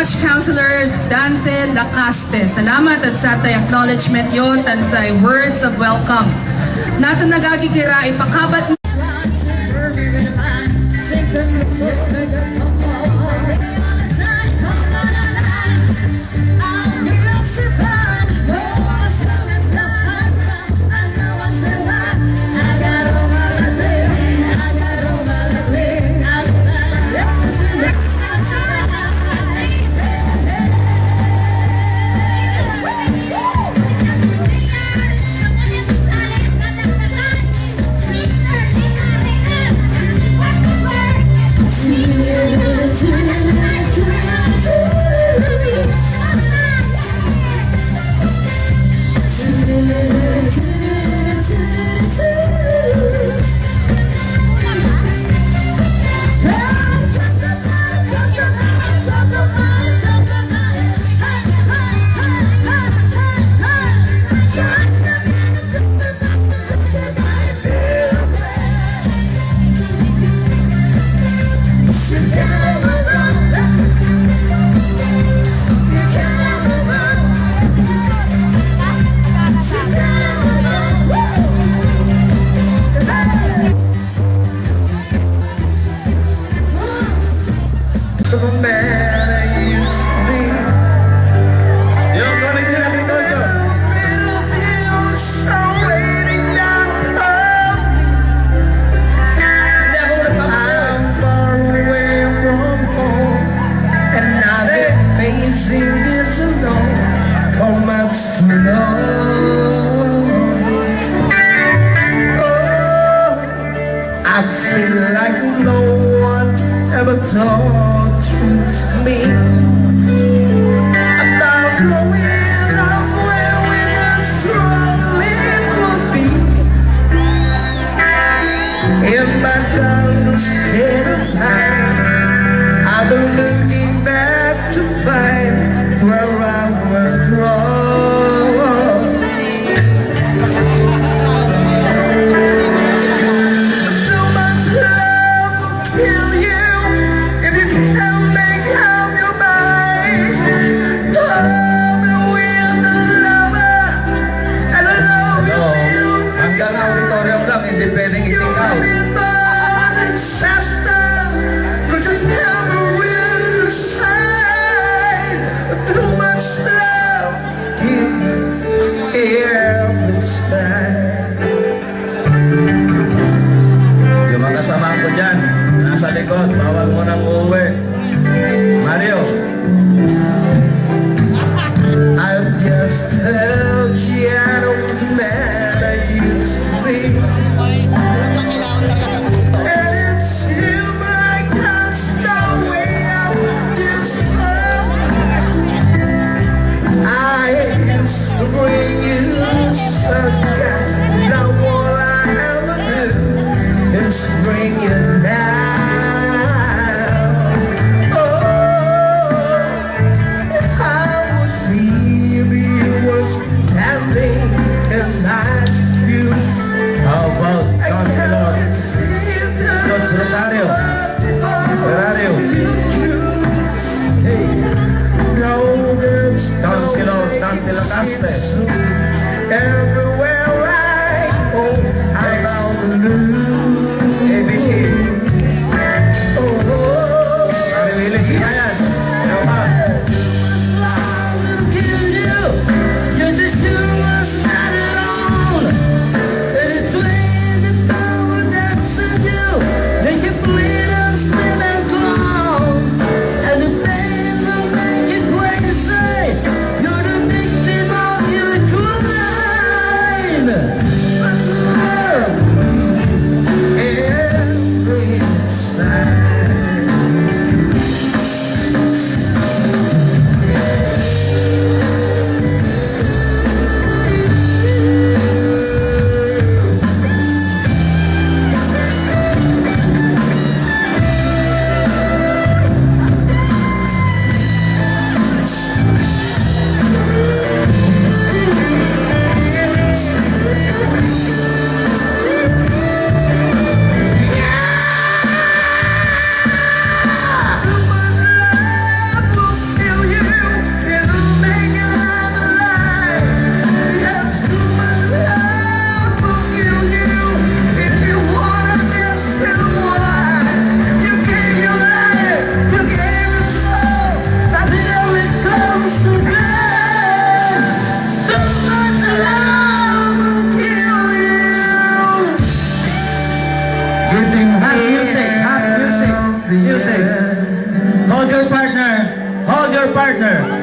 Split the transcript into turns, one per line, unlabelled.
much, Councilor Dante Lacaste. Salamat at sa tay acknowledgement yon at sa words of welcome. Nato nagagikira ipakabat
I feel like no one ever talked to me about growing up where we were struggling would be. In my dark state of mind, I've been looking back to find where I was wrong.
Hindi pwedeng itigaw. Yung mga kasama ko dyan, nasa likod, bawal mo nang uuwi. Mario.
I'll just tell you I don't man I used to be. Bring you down. Oh, I would be was standing in my shoes.
How about Councilor George Rosario? Where are you?
Hey, no, there's
Councilor Dante Lacaste.
everywhere I go, I'm bound to lose.
ABC. Mariwili, Hinayan. Ano ba? Music. Hold your partner. Hold your partner.